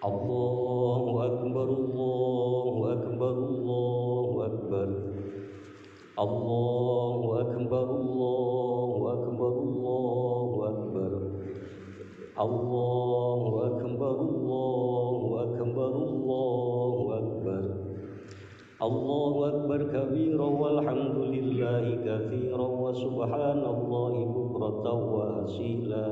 Allahu Akbar, Allahu Akbar, Allahu Akbar. Allahu Akbar, Allahu Akbar, Allahu Akbar. Allahu Akbar, Allahu Akbar, Allahu Akbar. Allahu Akbar kabiran walhamdulillahi katsiran wa subhanallahi bukratan wa asila.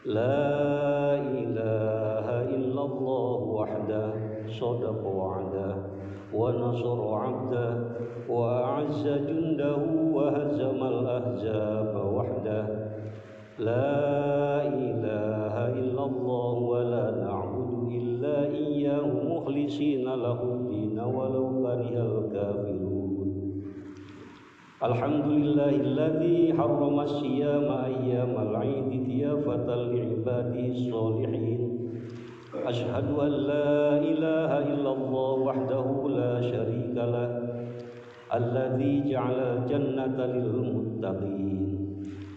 La ilaha illallah wahdah sadaqa wa'dah wa nasara 'abdah wa a'azza jundahu wa hazamal ahzaba wahdah. La ilaha illallah wa la na'budu illa iyyahu mukhlishina lahu dina walau karihal kafirun. Alhamdulillahilladzi harrama as-siyama ayyamal 'idi diyafatan li'ibadihi sholihin. Asyhadu an la ilaha illallah wahdahu la syarika lah alladzi ja'ala al-jannata lil muttaqin.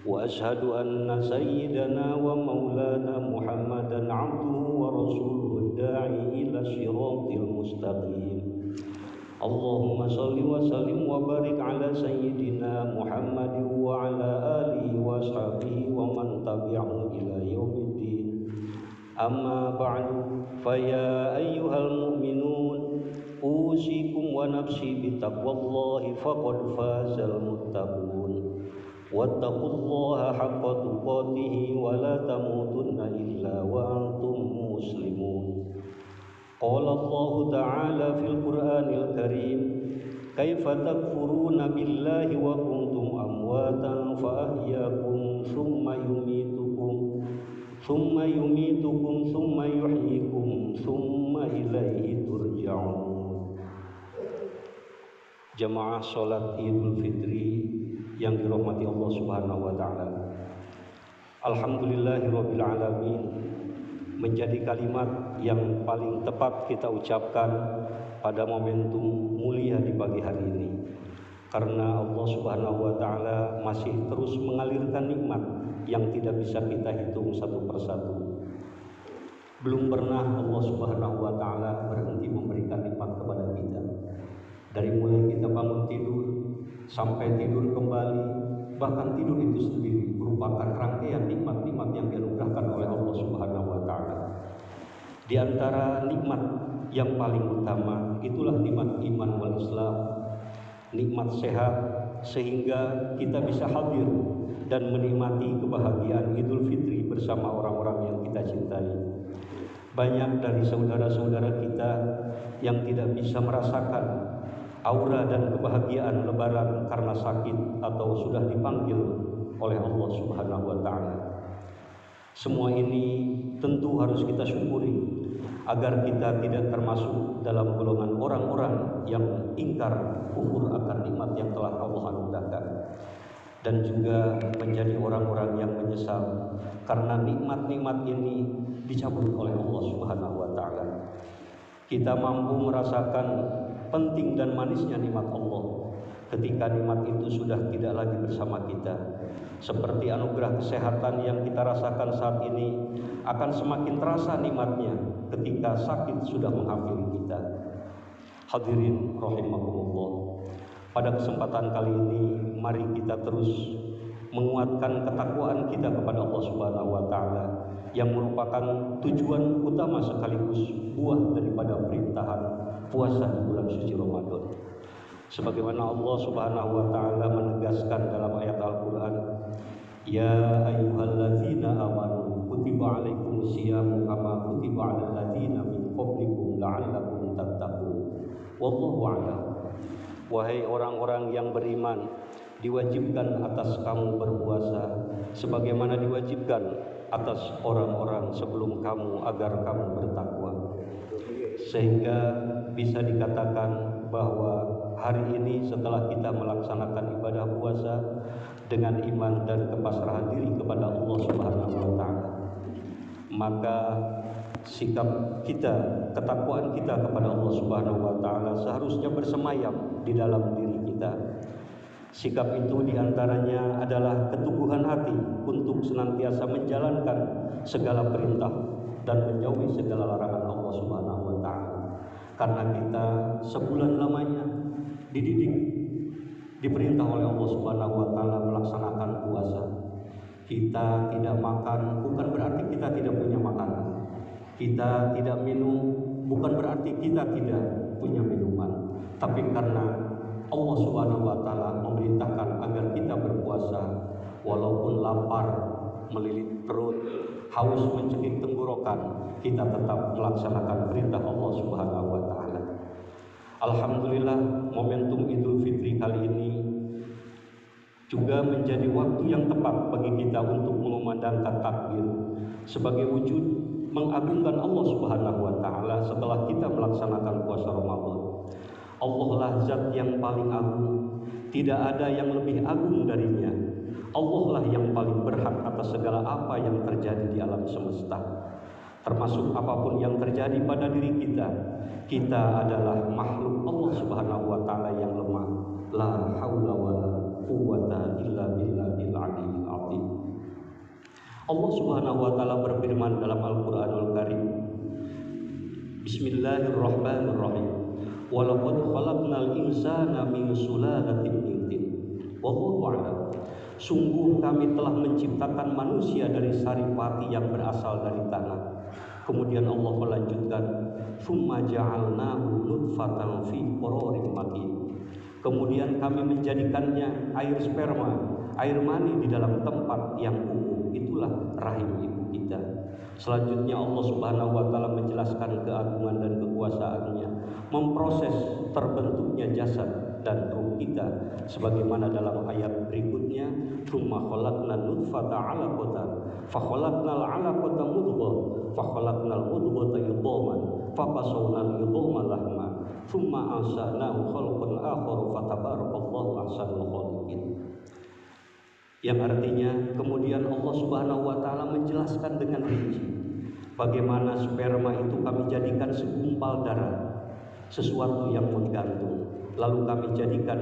Wa asyhadu anna sayyidana wa maulana Muhammadan 'abduhu wa rasuluhu ad-da'i ila shiratil mustaqim. Allahumma salli wa sallim wa barik ala sayyidina Muhammadin wa ala alihi wa ashabihi wa man tabi'ahum ila yaumiddin. Amma ba'du, fa ya ayyuhal mu'minun usikum wa nafsi bi taqwallahi faqad fazal muttaqun. Wattaqullaha haqqa tuqatih wa la tamutunna illa wa antum muslimun. Qala Allah Ta'ala fil Qur'anil Karim, kaifa takfuruna billahi wa kuntum amwatan fa ahyakum thumma yumitukum thumma yuhyikum thumma ilaihi turja'un. Jamaah salat Idul Fitri yang dirahmati Allah Subhanahu wa taala. Alhamdulillahirabbil alamin menjadi kalimat yang paling tepat kita ucapkan pada momentum mulia di pagi hari ini, karena Allah Subhanahu wa taala masih terus mengalirkan nikmat yang tidak bisa kita hitung satu persatu. Belum pernah Allah Subhanahu wa taala berhenti memberikan nikmat kepada kita. Dari mulai kita bangun tidur sampai tidur kembali, bahkan tidur itu sendiri merupakan rangkaian nikmat-nikmat yang dianugerahkan oleh Allah Subhanahu wa taala. Di antara nikmat yang paling utama itulah nikmat iman wal Islam, nikmat sehat sehingga kita bisa hadir dan menikmati kebahagiaan Idul Fitri bersama orang-orang yang kita cintai. Banyak dari saudara-saudara kita yang tidak bisa merasakan aura dan kebahagiaan lebaran karena sakit atau sudah dipanggil oleh Allah Subhanahu wa taala. Semua ini tentu harus kita syukuri agar kita tidak termasuk dalam golongan orang-orang yang ingkar kufur akan nikmat yang telah Allah anugerahkan, dan juga menjadi orang-orang yang menyesal karena nikmat-nikmat ini dicabut oleh Allah Subhanahu wa taala. Kita mampu merasakan penting dan manisnya nikmat Allah ketika nikmat itu sudah tidak lagi bersama kita. Seperti anugerah kesehatan yang kita rasakan saat ini akan semakin terasa nikmatnya ketika sakit sudah menghampiri kita. Hadirin rahimakumullah, pada kesempatan kali ini mari kita terus menguatkan ketakwaan kita kepada Allah Subhanahu wa taala yang merupakan tujuan utama sekaligus buah daripada perintahan puasa di bulan suci Ramadan. Sebagaimana Allah Subhanahu wa taala menegaskan dalam ayat Al-Qur'an, ya ayyuhalladzina amanu kutiba alaikumusyiyamu kama kutiba alal ladzina min qablikum la'allakum tattaqun. Wallahu a'lam. Wahai orang-orang yang beriman, diwajibkan atas kamu berpuasa sebagaimana diwajibkan atas orang-orang sebelum kamu agar kamu bertakwa. Sehingga bisa dikatakan bahwa hari ini setelah kita melaksanakan ibadah puasa dengan iman dan kepasrahan diri kepada Allah Subhanahu wa taala, maka sikap kita, ketakwaan kita kepada Allah Subhanahu wa taala seharusnya bersemayam di dalam diri kita. Sikap itu diantaranya adalah keteguhan hati untuk senantiasa menjalankan segala perintah dan menjauhi segala larangan Allah Subhanahu wa taala. Karena kita sebulan lamanya dididik, diperintah oleh Allah Subhanahu wa taala melaksanakan puasa. Kita tidak makan bukan berarti kita tidak punya makanan. Kita tidak minum bukan berarti kita tidak punya minuman. Tapi karena Allah Subhanahu wa taala memerintahkan agar kita berpuasa walaupun lapar, melilit perut, haus mencekik tenggorokan, kita tetap melaksanakan perintah Allah Subhanahu wa taala. Alhamdulillah, momentum Idul Fitri kali ini juga menjadi waktu yang tepat bagi kita untuk mengumandangkan takbir sebagai wujud mengagungkan Allah Subhanahu wa taala setelah kita melaksanakan puasa Ramadan. Allah lah zat yang paling agung, tidak ada yang lebih agung darinya. Allah lah yang paling berhak atas segala apa yang terjadi di alam semesta, termasuk apapun yang terjadi pada diri kita. Kita adalah makhluk Allah Subhanahu wa taala yang lemah. La haula wala quwwata illa billahil aliyyil azim. Allah Subhanahu wa taala berfirman dalam Al-Qur'anul Karim, Bismillahirrahmanirrahim. Walaqad khalaqnal insana min sulalatin min tin. Wallahu a'lam. Sungguh kami telah menciptakan manusia dari saripati yang berasal dari tanah. Kemudian Allah melanjutkan, Tsumma ja'alnahu nutfatan fi qararin makin. Kemudian kami menjadikannya air sperma, air mani di dalam tempat yang kukuh. Itulah rahim ibu kita. Selanjutnya Allah Subhanahu wa taala menjelaskan keagungan dan kekuasaannya, memproses terbentuknya jasad dan ruh kita sebagaimana dalam ayat berikutnya, tsumma khalaqna nutfata 'alaqatan fa khalaqnal 'alaqata mudghah fa khalaqnal mudghata idhaman fa qasawnal idhama lahma tsumma ansha'nahu khalqan akhar fa tabarakallahu ahsanul khaliqin. Yang artinya kemudian Allah Subhanahu wa taala menjelaskan dengan rinci bagaimana sperma itu kami jadikan segumpal darah, sesuatu yang menggantung. Lalu kami jadikan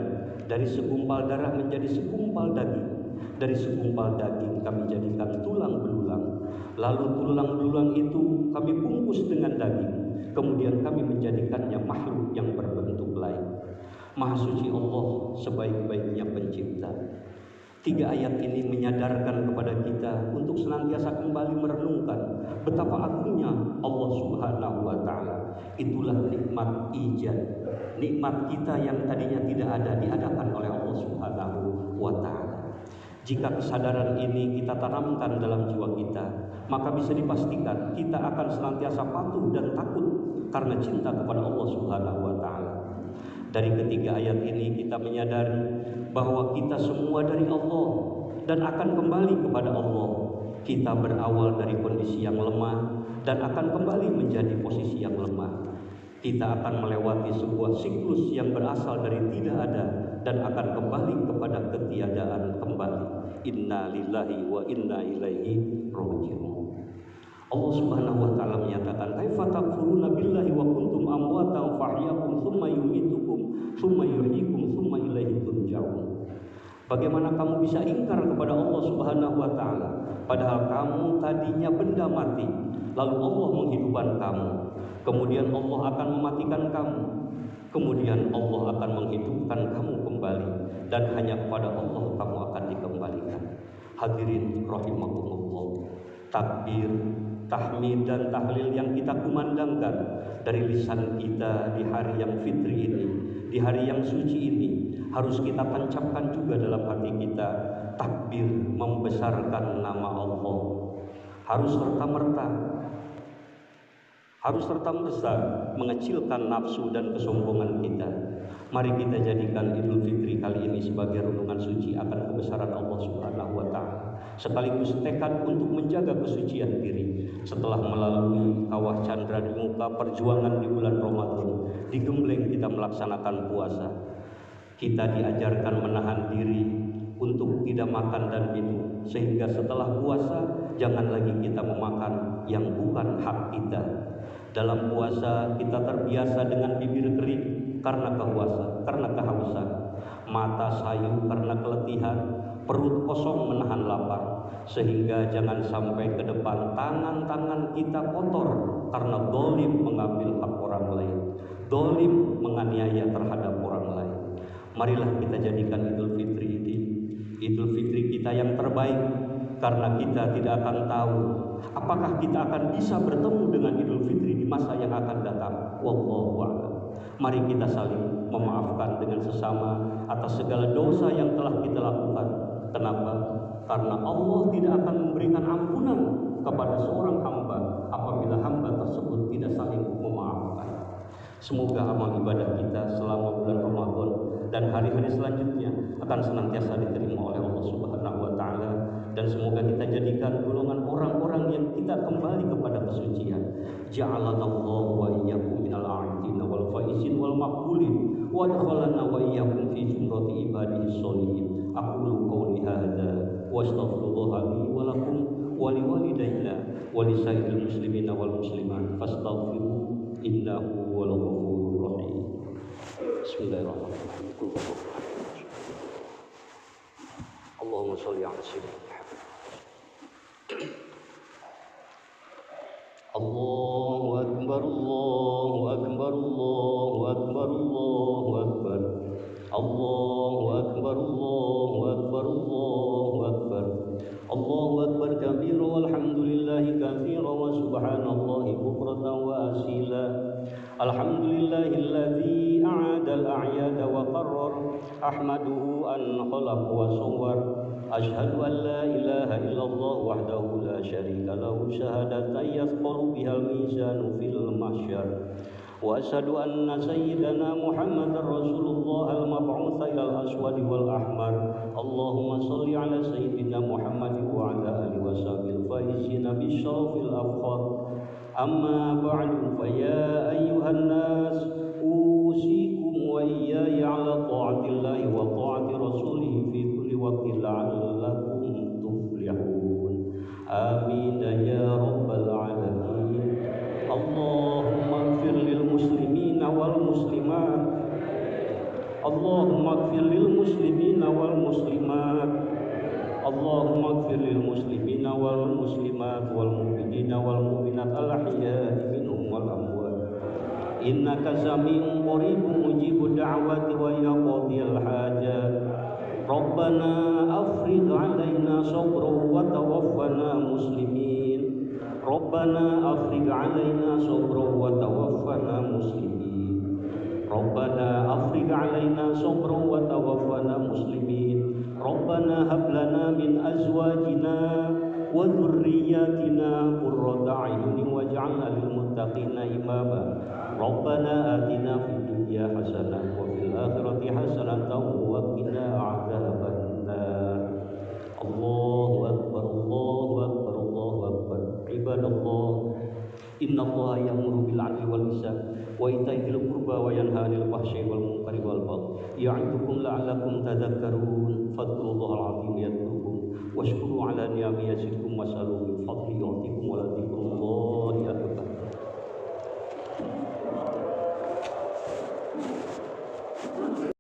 dari segumpal darah menjadi segumpal daging. Dari segumpal daging kami jadikan tulang belulang. Lalu tulang belulang itu kami bungkus dengan daging. Kemudian kami menjadikannya makhluk yang berbentuk lain. Maha suci Allah sebaik-baiknya pencipta. 3 ayat ini menyadarkan kepada kita untuk senantiasa kembali merenungkan betapa agungnya Allah Subhanahu wa taala. Itulah nikmat ijad, nikmat kita yang tadinya tidak ada diadakan oleh Allah Subhanahu wa taala. Jika kesadaran ini kita tanamkan dalam jiwa kita, maka bisa dipastikan kita akan senantiasa patuh dan takut karena cinta kepada Allah Subhanahu wa taala. Dari ketiga ayat ini kita menyadari bahwa kita semua dari Allah dan akan kembali kepada Allah. Kita berawal dari kondisi yang lemah dan akan kembali menjadi posisi yang lemah. Kita akan melewati sebuah siklus yang berasal dari tidak ada dan akan kembali kepada ketiadaan kembali. Inna lillahi wa inna ilaihi raji'un. Allah Subhanahu wa taala menyatakan, "Kaifa takfuruna billahi wa kuntum amwatan fahyakum tsumma yumitukum tsumma yuhyikum tsumma ilaihi turja'un." Bagaimana kamu bisa ingkar kepada Allah Subhanahu wa taala padahal kamu tadinya benda mati, lalu Allah menghidupkan kamu. Kemudian Allah akan mematikan kamu. Kemudian Allah akan menghidupkan kamu kembali dan hanya kepada Allah kamu akan dikembalikan. Hadirin rahimakumullah. Takbir, tahmid dan tahlil yang kita kumandangkan dari lisan kita di hari yang fitri ini, di hari yang suci ini, harus kita tancapkan juga dalam hati kita. Takbir membesarkan nama Allah, harus serta-merta mengecilkan nafsu dan kesombongan kita. Mari kita jadikan Idul Fitri kali ini sebagai renungan suci akan kebesaran Allah Subhanahu wa taala, sekaligus tekad untuk menjaga kesucian diri setelah melalui kawah candra di muka perjuangan di bulan Ramadan. Digembleng kita melaksanakan puasa. Kita diajarkan menahan diri untuk tidak makan dan minum, sehingga setelah puasa jangan lagi kita memakan yang bukan hak kita. Dalam puasa kita terbiasa dengan bibir kering karena kehausan, mata sayu karena keletihan, perut kosong menahan lapar. sehingga jangan sampai ke depan tangan-tangan kita kotor karena zalim mengambil hak orang lain, zalim menganiaya terhadap orang lain. Marilah kita jadikan Idul Fitri ini Idul Fitri kita yang terbaik, karena kita tidak akan tahu apakah kita akan bisa bertemu dengan Idul Fitri di masa yang akan datang. Wallahu a'lam. Mari kita saling memaafkan dengan sesama atas segala dosa yang telah kita lakukan. Kenapa? Karena Allah tidak akan memberikan ampunan kepada seorang hamba apabila hamba tersebut tidak saling memaafkan. Semoga amal ibadah kita selama bulan Ramadan dan hari-hari selanjutnya akan senantiasa diterima oleh Allah Subhanahu wa taala, dan semoga kita jadikan golongan orang-orang yang kita kembali kepada kesucian. Ja'alanallahu wa iyyakum minal a'idin wal faizin wal maqbulin wa adkhalana wa iyyakum fi jumrati ibadihi sholihin. Aqulu qouli hadza wa astaghfirullaha li wa lakum wa liwalidayna wa lisairil muslimina wal muslimat fastaghfiruhu innahu huwal ghafurur rahim. Bismillahirrahmanirrahim. Allahumma shalli ala sayyidina Muhammad. Allahu akbar, Allahu akbar, Allahu akbar, Allahu akbar. Allahu akbar, Allahu akbar, Allahu akbar. Allahu akbar kabira walhamdulillahi katsira wa subhanallahi bukratan wa asila. Alhamdulillahilladzi a'ada al-a'yada wa qarrar. Ahmaduhu an khalaq wa sawwar. Ashhadu an la ilaha illallah wahdahu la syarika lahu syahadatan yathqalu bihal mizanu fil mahsyar. Wa asyhadu anna sayyidana Muhammadar Rasulullah al-mab'uts ilal aswad wal ahmar. Allahumma shalli ala sayyidina Muhammad wa ala alihi washabihi faizina bi syarafil afkhar. Amma ba'du fa ya ayyuhan nas usikum wa iyaya ala ta'atillahi wa ta'ati rasulih fi kulli waqtin la'allakum tuflihun. Amin ya rabbal alamin. Allahumma ighfir lil muslimina wal muslimat. Allahumma ighfir lil muslimina wal muslimat. Allahumma ighfir lil muslimina wal muslimat wal mu'minina wal mu'minat al-ahya'i minhum wal amwat. Innaka sami'un qaribun mujibud da'wati wa ya qadiyal hajat. Rabbana afrigh 'alaina sabran wa tawaffana muslimin. Rabbana afrigh 'alaina sabran wa tawaffana muslimin. Rabbana afrigh 'alaina sabran wa tawaffana muslimin. Rabbana hab lana min azwajina wa dhurriyyatina qurrata a'yunin waj'alna lil muttaqina imama. Rabbana atina fid dunya hasanah wa fil akhirati hasanah wa qina adzaban nar. Allahu akbar, Allahu akbar, Allahu akbar. Ibadallah, innallaha ya'muru bil 'adli wal ihsan wa ita'i dzil qurba wa yanha 'anil fahsya'i wal munkari wal baghi ya'idukum la'allakum tadhakkarun. Fadhkurullahal 'azim yadhkurkum washkuru 'ala ni'amihi yazidkum was'aluhu min fadlihi yu'tikum